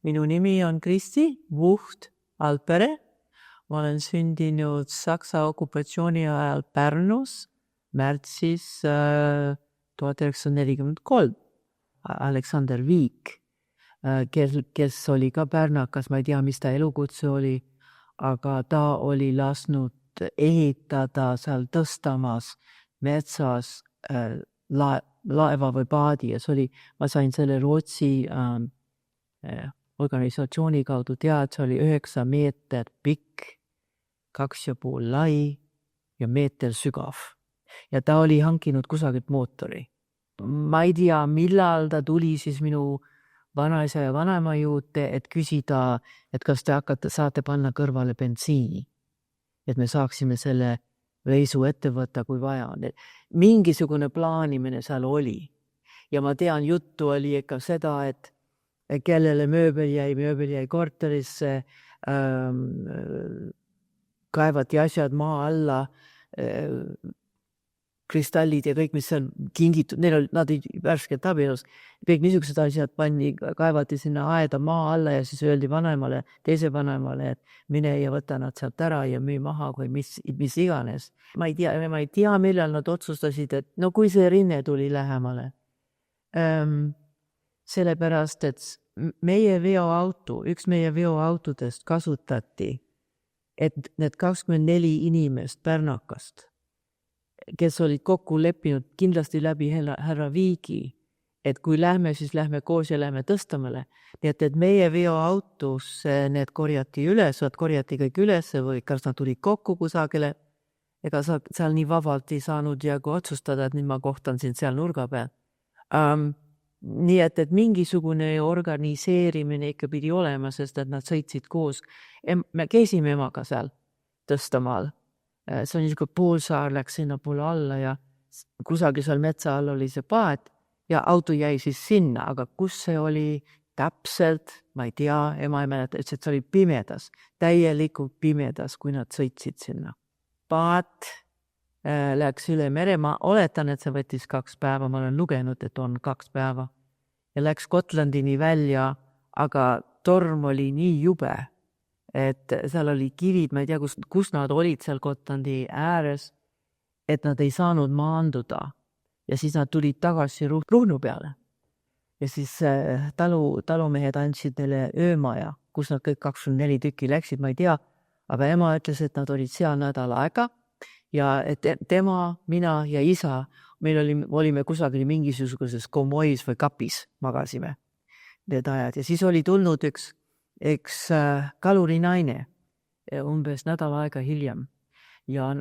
Minu nimi on Kristi Vuht-Alpere. Ma olen sündinud Saksa okupatsiooni ajal Pärnus märtsis 1943. Aleksander Viik, kes oli ka pärnakas, ma ei tea, mis ta elukutse oli, aga ta oli lasknud ehitada seal Tõstamas metsas laeva või paadi ja see oli, ma sain selle Rootsi organisatsiooni kaudu tead, see oli 9 meeter pikk, 2,5 lai ja meeter sügav. Ja ta oli hankinud kusagilt mootori. Ma ei tea, millal ta tuli siis minu vanaisa ja vanaema juurde, et küsida, et kas te saate panna kõrvale bensiini, et me saaksime selle reisu ette võtta, kui vaja on. Mingisugune plaanimine seal oli. Ja ma tean, juttu oli ikka seda, et kellele mööbel jäi korterisse, kaevati asjad maa alla, kristallid ja kõik, mis on kingitud, nad olid värskelt abielus, kõik niisugused asjad kaevati sinna aeda maa alla ja siis öeldi teise vanemale, et mine ja võta nad sealt ära ja müü maha või mis iganes. Ma ei tea, millal nad otsustasid, et no kui see rinne tuli lähemale. Sellepärast, et üks meie veoautodest kasutati, et need 24 inimest pärnakast, kes olid kokku leppinud kindlasti läbi härra Viigi, et kui lähme, siis lähme koos ja lähme Tõstamale. Nii et meie veoautos need korjati kõik üles või kas nad tulid kokku kusagile, ega seal nii vabalt ei saanud jagu otsustada, et nüüd ma kohtan sind seal nurga peal. Nii et mingisugune organiseerimine ikka pidi olema, sest et nad sõitsid koos. Me käisime emaga seal Tõstamaal. See on niisugune poolsaar, läks sinna poole alla ja kusagil seal metsa all oli see paat ja auto jäi siis sinna, aga kus see oli täpselt, ma ei tea, ema ei mäleta, et see oli pimedas, täielikult pimedas, kui nad sõitsid sinna. Paat läks üle mere, ma oletan, et see võttis 2 päeva, ma olen lugenud, et on 2 päeva ja läks Gotlandini välja, aga torm oli nii jube, et seal oli kivid, ma ei tea, kus nad olid seal Gotlandi ääres, et nad ei saanud maanduda ja siis nad tulid tagasi Ruhnu peale. Ja siis talumehed andsid neile öömaja, kus nad kõik 24 tükki läksid, ma ei tea, aga ema ütles, et nad olid seal nädal aega ja et tema, mina ja isa, meil olime kusagil mingisuguses komois või kapis magasime need ajad ja siis oli tulnud üks kalurinaine umbes nädal aega hiljem ja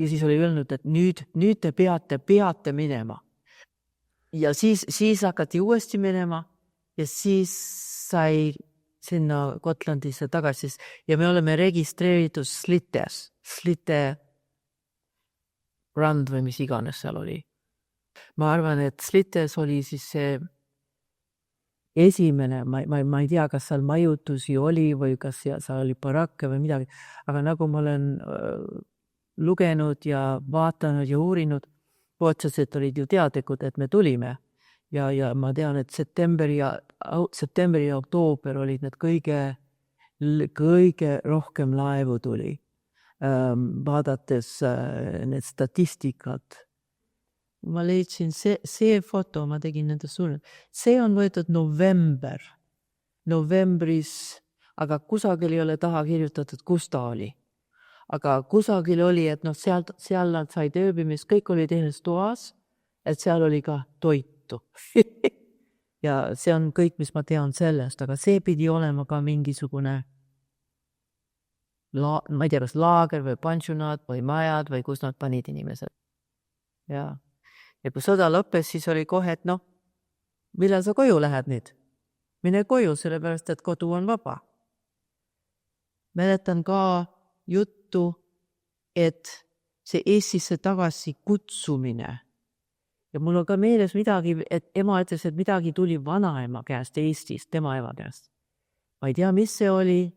siis oli öelnud, et nüüd te peate minema. Ja siis hakati uuesti minema ja siis sai sinna Gotlandisse tagasi ja me oleme registreeritud Slite rand või mis iganes seal oli. Ma arvan, et Slites oli siis see esimene, ma ei tea, kas seal majutusi oli või kas seal oli barakke või midagi, aga nagu ma olen lugenud ja vaatanud ja uurinud, otseselt olid ju teadlikud, et me tulime ja ma tean, et septembri ja oktoober olid need kõige rohkem laevu tuli. Vaadates need statistikat. Ma leidsin see foto, ma tegin nende suunud. See on võetud novembris, aga kusagil ei ole taha kirjutatud, kus ta oli. Aga kusagil oli, et seal nad said ööbimist, kõik oli teises toas, et seal oli ka toitu. Ja see on kõik, mis ma tean sellest, aga see pidi olema ka mingisugune ma ei tea, kas laager või pansionaat või majad või kus nad panid inimesed. Ja kui sõda lõppes, siis oli kohe, et millal sa koju lähed nüüd? Mine koju, sellepärast, et kodu on vaba. Mäletan ka juttu, et see Eestisse tagasi kutsumine ja mul on ka meeles midagi, et ema ütles, et midagi tuli vanaema käest Eestist, tema ema käest. Ma ei tea, mis see oli,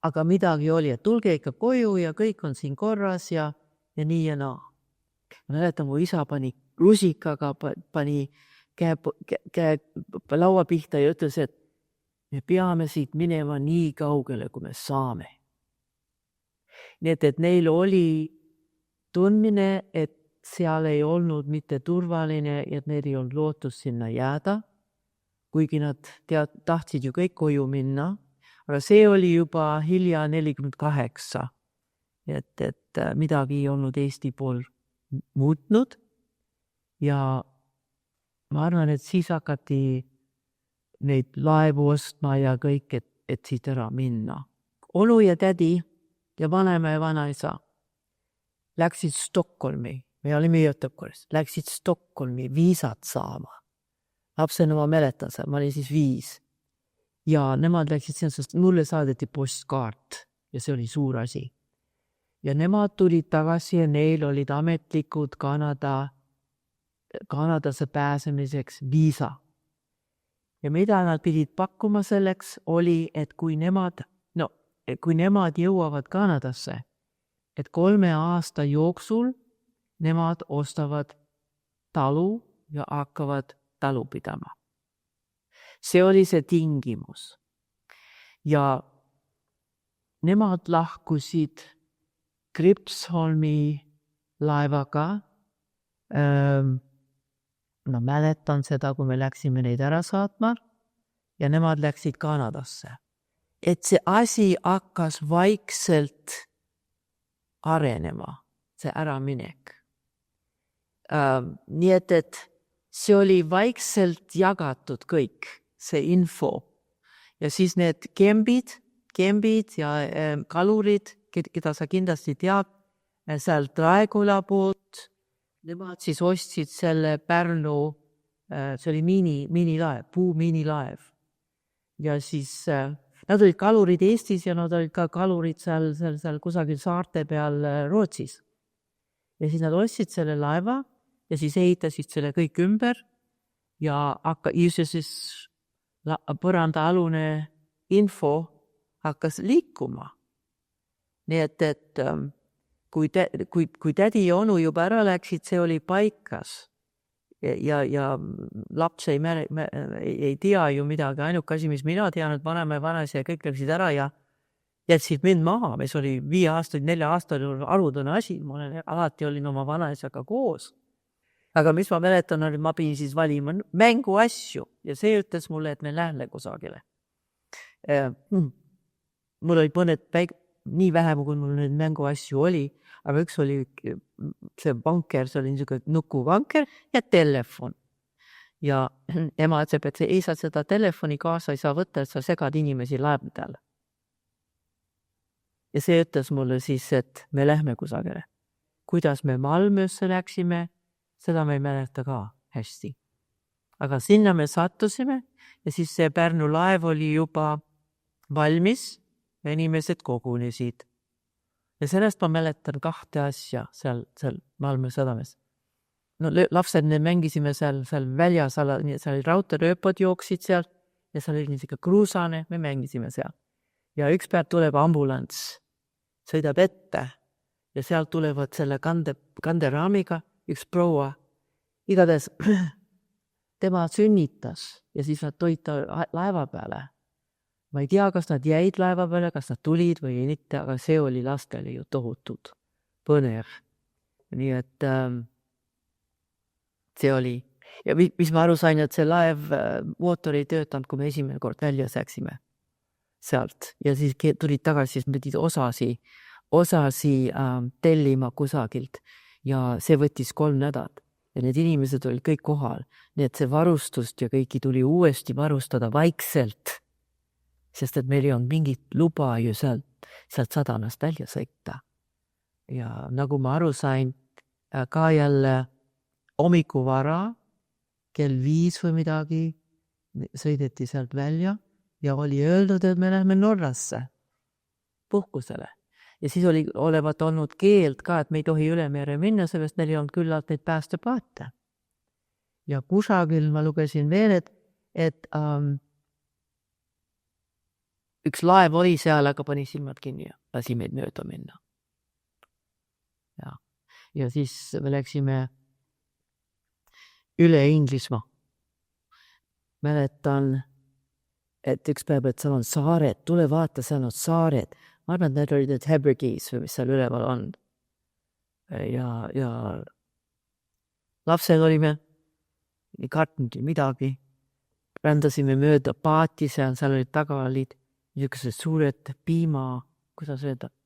aga midagi oli, et tulge ikka koju ja kõik on siin korras ja nii ja naa. Ma mäletan, mu isa pani rusikaga, pani käe laua pihta ja ütles, et me peame siit minema nii kaugele, kui me saame. Nii et neil oli tundmine, et seal ei olnud mitte turvaline ja et neil ei olnud lootust sinna jääda, kuigi nad tahtsid ju kõik koju minna, aga see oli juba hilja 48, et midagi ei olnud Eesti pool muutnud ja ma arvan, et siis hakati neid laevu ostma ja kõik, et siit ära minna. Onu ja tädi ja vanaema ja vanaisa läksid Stockholmi, me olime Göteborgis, läksid Stockholmi viisat saama. Lapsena ma mäletan seda, ma olin siis 5. Ja nemad läksid sinna, sest mulle saadeti postkaart ja see oli suur asi. Ja nemad tulid tagasi ja neil olid ametlikud Kanadasse pääsemiseks viisa. Ja mida nad pidid pakkuma selleks oli, et kui nemad jõuavad Kanadasse, et 3 aasta jooksul nemad ostavad talu ja hakkavad talu pidama. See oli see tingimus. Ja nemad lahkusid Gripsholmi laevaga. Ma mäletan seda, kui me läksime neid ära saatma ja nemad läksid Kanadasse. Et see asi hakkas vaikselt arenema, see äraminek. Nii et see oli vaikselt jagatud kõik, see info. Ja siis need kembid ja kalurid, keda sa kindlasti tead, sealt Raeküla poolt, nemad siis ostsid selle Pärnu, see oli miinilaev, puumiinilaev. Ja siis nad olid kalurid Eestis ja nad olid ka kalurid seal kusagil saarte peal Rootsis. Ja siis nad ostsid selle laeva ja siis ehitasid selle kõik ümber ja siis põrandaalune info hakkas liikuma. Nii et kui tädi ja onu juba ära läksid, see oli paikas ja laps ei tea ju midagi. Ainuke asi, mis mina tean, et vanaema ja vanaisa ja kõik läksid ära ja jätsid mind maha, mis oli 5 aastat, 4 aastat arudune asi. Ma alati olin oma vanaisaga koos. Aga mis ma mäletan, oli, ma pidin siis valima mängu asju ja see ütles mulle, et me lähme kusagile. Mul oli mõned nii vähem, kui mul neid mängu asju oli, aga üks oli see banker, see oli niisugune nukuvanker ja telefon. Ja ema ütleb, et ei saa seda telefoni kaasa, ei saa võtta, et sa segad inimesi laevadel. Ja see ütles mulle siis, et me lähme kusagile. Kuidas me Malmösse läksime, seda me ei mäleta ka hästi. Aga sinna me sattusime ja siis see Pärnu laev oli juba valmis ja inimesed kogunesid. Ja sellest ma mäletan 2 asja seal Malmö sadames. No lapsed me mängisime seal väljas, seal raudteerööpad jooksid seal ja seal oli niisugune kruusane, me mängisime seal. Ja üks päev tuleb ambulants, sõidab ette ja sealt tulevad selle kanderaamiga üks proua. Igatahes tema sünnitas ja siis nad toid ta laeva peale. Ma ei tea, kas nad jäid laeva peale, kas nad tulid või ei mitte, aga see oli lastele ju tohutud põnev. Nii et see oli. Ja mis ma aru sain, et see laev mootor ei töötanud, kui me esimene kord välja säksime sealt. Ja siis tulid tagasi, siis me pidid osasi tellima kusagilt. Ja see võttis 3 nädalat. Ja need inimesed olid kõik kohal. Nii et see varustust ja kõiki tuli uuesti varustada vaikselt. Sest et meil ei olnud mingit luba ju sealt sadanast välja sõita. Ja nagu ma aru sain, ka jälle hommikuvara, kell 5 või midagi, sõideti sealt välja ja oli öeldud, et me lähme Norrasse puhkusele. Ja siis oli olevat olnud keeld ka, et me ei tohi üle mere minna, sellest neil ei olnud küllalt neid päästepaate. Ja kusagil ma lugesin veel, et üks laev oli seal, aga pani silmad kinni ja lasi meid mööda minna. Ja siis me läksime üle Inglismaa. Mäletan, et üks päev, et seal on saared, tule vaata, seal on saared. Ma arvan, et need olid need Hebrides või mis seal üleval on. Ja lapsed olime, ei kartnud midagi. Rändasime mööda paati, seal olid taga olid niisugused suured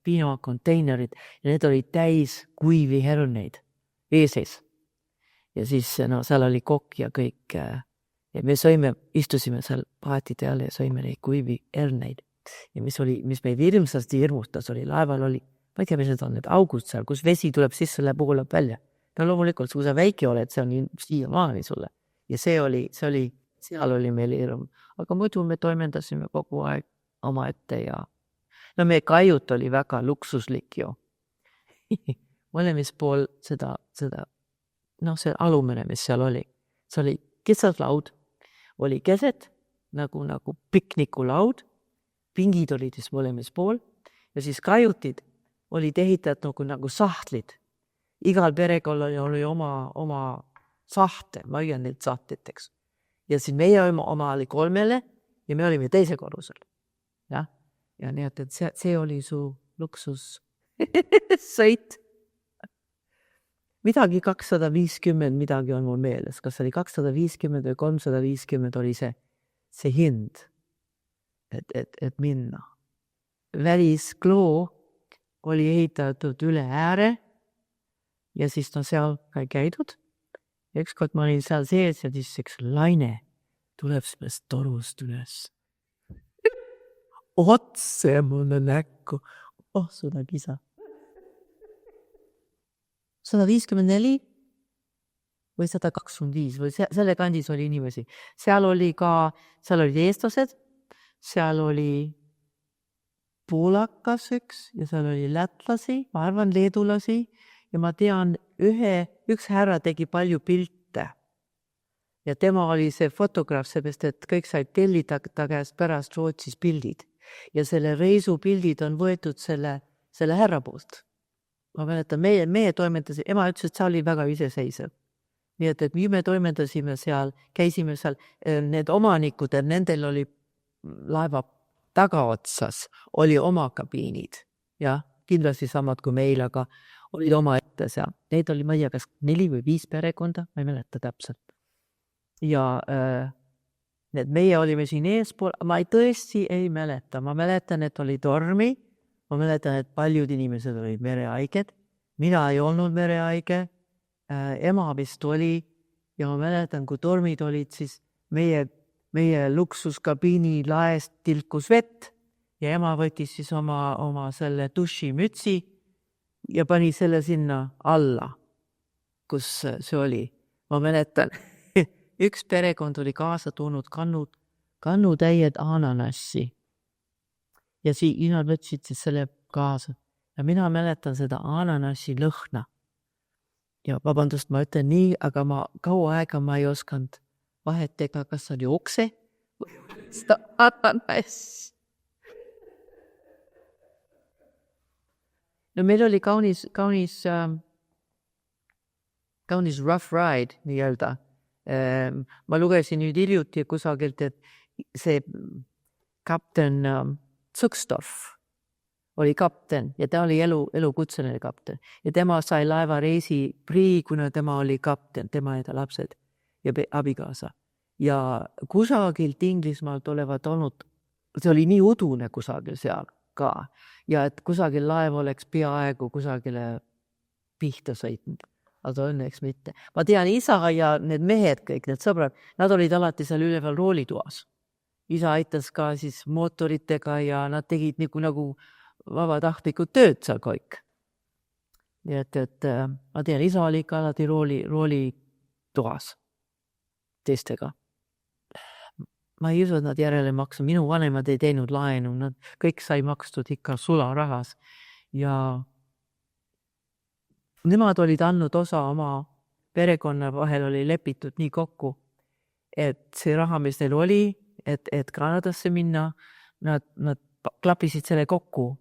piimkonteinerid ja need olid täis kuivi herneid eeses. Ja siis seal oli kokk ja kõik. Ja me istusime seal paati peale ja sõime neid kuivi herneid. Ja mis meid hirmsasti hirmutas, oli laeval oli, ma ei tea, mis need on, need augud seal, kus vesi tuleb sisse, läheb välja. No loomulikult, kui sa väike oled, see on siiamaani sulle. Ja see oli, seal oli meil hirm. Aga muidu me toimendasime kogu aeg oma ette ja no meie kajut oli väga luksuslik ju. Mõlemis pool seda, see alumene, mis seal oli. See oli kitsaslaud, oli keset, nagu piknikulaud, pingid olid siis mõlemis pool ja siis kajutid olid ehitatud nagu sahtlid. Igal perekonnal oli oma sahte, ma õigan neid sahtliteks. Ja siis meie oma oli 3 ja me olime teise korrusel. Ja nii, et see oli su luksus sõit. Midagi 250, midagi on mul meeles. Kas oli 250 või 350 oli see hind, et minna. Väliskloo oli ehitatud üle ääre ja siis seal käidud. Ja ükskord ma olin seal sees ja siis üks laine tuleb sellest torust üles. Otse mulle näkku. Suda kisa. 154 või 125 või selle kandis oli inimesi. Seal olid eestlased, seal oli poolakas üks ja seal oli lätlasi, ma arvan leedulasi ja ma tean, üks härra tegi palju pilte. Ja tema oli see fotograaf, seepärast, et kõik said tellida ta käest pärast Rootsis pildid. Ja selle reisu pildid on võetud selle härra poolt. Ma mäletan, meie toimetasime, ema ütles, et see oli väga iseseisev. Nii et me toimetasime seal, käisime seal, need omanikud, nendel oli laeva tagaotsas, oli oma kabiinid. Ja kindlasti samad kui meil, aga olid oma ette seal. Neid oli, ma ei tea, kas 4 või 5 perekonda, ma ei mäleta täpselt. Ja meie olime siin eespool, ma tõesti ei mäleta. Ma mäletan, et oli tormi. Ma mäletan, et paljud inimesed olid merehaiged. Mina ei olnud merehaige. Ema vist oli. Ja ma mäletan, kui tormid olid, siis meie luksuskabiini laest tilkus vett. Ja ema võttis siis oma selle dušimütsi ja pani selle sinna alla, kus see oli. Ma mäletan, üks perekond oli kaasa toonud kannutäied ananassi. Ja nad võtsid siis selle kaasa. Ja mina mäletan seda ananassi lõhna. Ja vabandust, ma ütlen nii, aga kaua aega ma ei osanud vahet teha, kas oli okse või seda ananass. No meil oli kaunis rough ride, nii-öelda. Ma lugesin nüüd hiljuti kusagilt, et see kapten Tsõkstorf oli kapten ja ta oli elukutseline kapten. Ja tema sai laeva reisi prii, kuna tema oli kapten, tema ja ta lapsed ja abikaasa. Ja kusagilt Inglismaalt olevat olnud, see oli nii udune kusagil seal ka. Ja et kusagil laev oleks peaaegu kusagile pihta sõitnud. Aga õnneks mitte. Ma tean, isa ja need mehed, kõik need sõbrad, nad olid alati seal üleval roolituas. Isa aitas ka siis mootoritega ja nad tegid nagu vabatahtlikud tööd seal kõik. Nii et ma tean, isa oli ka alati roolitoas teistega. Ma ei usu, et nad järele maksu. Minu vanemad ei teinud laenu. Nad kõik sai makstud ikka sularahas. Ja nemad olid andnud osa oma perekonna vahel oli lepitud nii kokku, et see raha, mis neil oli, et Kanadasse minna, nad klapisid selle kokku.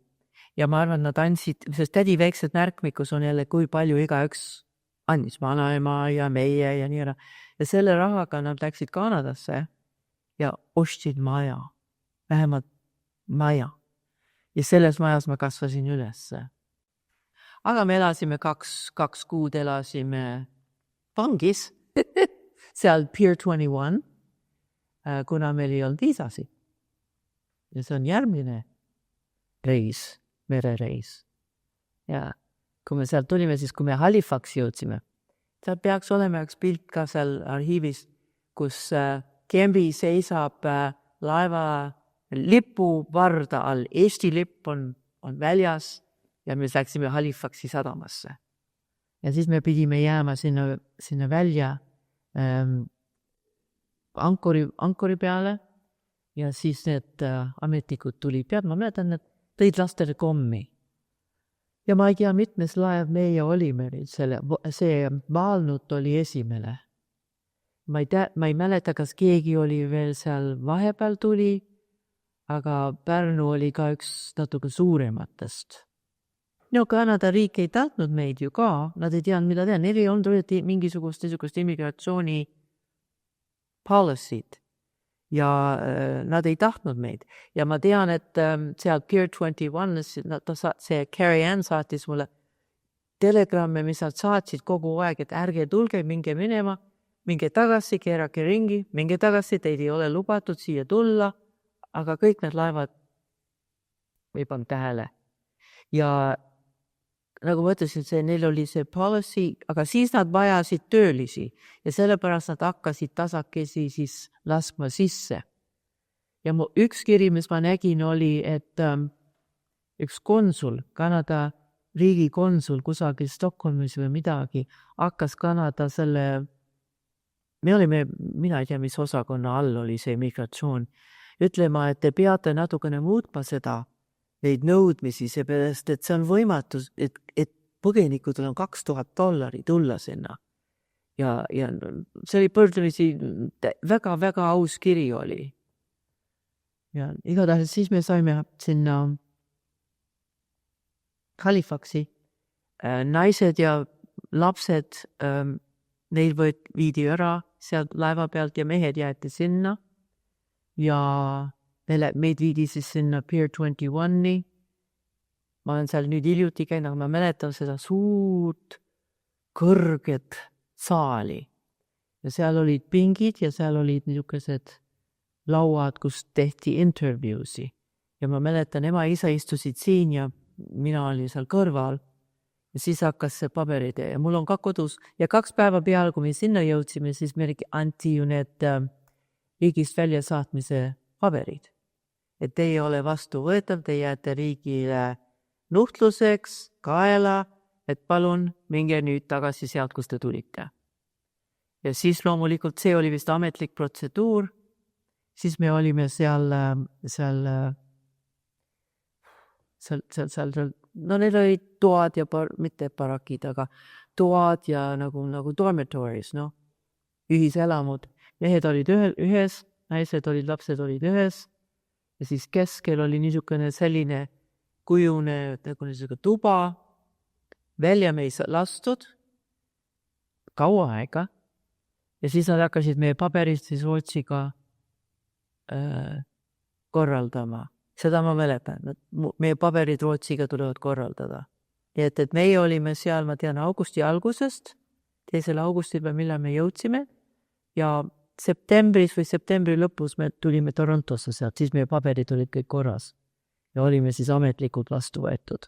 Ja ma arvan, nad andsid, sest tädi väiksed märkmikus on jälle, kui palju igaüks andis vanaema ja meie ja nii ära. Ja selle rahaga nad läksid Kanadasse ja ostsid maja. vähemalt maja. Ja selles majas ma kasvasin ülesse. Aga me elasime kaks kuud elasime vangis, seal Pier 21, kuna meil ei olnud viisasi. Ja see on järgmine reis, merereis. Ja kui me sealt tulime, siis kui me Halifaxi jõudsime, seal peaks olema üks pilt ka seal arhiivis, kus Kembi seisab laeva lipu varda all. Eesti lipp on väljas ja me läksime Halifaxi sadamasse. Ja siis me pidime jääma sinna välja ankuri peale ja siis need ametnikud tulid pead. Ma mäletan, et tõid lastele kommi. Ja ma ei tea, mitmes laev meie olime. See Vaalnut oli esimene. Ma ei mäleta, kas keegi oli veel seal vahepeal tuli, aga Pärnu oli ka üks natuke suurematest. No Kanada riik ei tahtnud meid ju ka, nad ei teadnud, mida teha. Neil ei olnud mingisugust immigratsiooni policy'd ja nad ei tahtnud meid. Ja ma tean, et seal Pier 21, see Carrie Ann saatis mulle telegramme, mis nad saatsid kogu aeg, et ärge tulge, minge minema, minge tagasi, keerake ringi, minge tagasi, teid ei ole lubatud siia tulla, aga kõik need laevad ei pannud tähele. Ja nagu ma ütlesin, neil oli see policy, aga siis nad vajasid töölisi ja sellepärast nad hakkasid tasakesi siis laskma sisse. Ja mu üks kiri, mis ma nägin, oli, et üks konsul, Kanada riigi konsul kusagil Stockholmis või midagi, hakkas Kanada mina ei tea, mis osakonna all oli see immigratsioon, ütlema, et te peate natukene muutma seda, neid nõudmisi, seepärast, et see on võimatus, et põgenikudel on $2000 tulla sinna. Ja see oli põrdumisi väga aus kiri oli. Ja igatahes siis me saime sinna Halifaxi. Naised ja lapsed, neil viidi ära sealt laeva pealt ja mehed jäeti sinna. Ja meid viidi siis sinna Pier 21-ni. Ma olen seal nüüd hiljuti käinud, aga ma mäletan seda suurt, kõrget saali. Ja seal olid pingid ja seal olid niisugused lauad, kus tehti interviewsi. Ja ma mäletan, ema ja isa istusid siin ja mina olin seal kõrval. Ja siis hakkas see paberid ja mul on ka kodus. Ja 2 päeva peal, kui me sinna jõudsime, siis me anti ju need riigist välja saatmise paberid. Et te ei ole vastuvõetav, te jääte riigile nuhtluseks, kaela, et palun minge nüüd tagasi sealt, kus te tulite. Ja siis loomulikult see oli vist ametlik protseduur. Siis me olime seal, no neil olid toad ja mitte barakid, aga toad ja nagu dormitories, no, ühiselamud. Mehed olid ühes, naised olid, lapsed olid ühes ja siis keskel oli niisugune selline kujune tuba, välja me ei lastud kaua aega ja siis nad hakkasid meie paberid siis Rootsiga korraldama. Seda ma mäletan, meie paberid Rootsiga tulevad korraldada. Nii et meie olime seal, ma tean, augusti algusest, 2. augustil või millal me jõudsime ja septembri lõpus me tulime Torontosse sealt, siis meie paberid olid kõik korras ja olime siis ametlikult vastu võetud.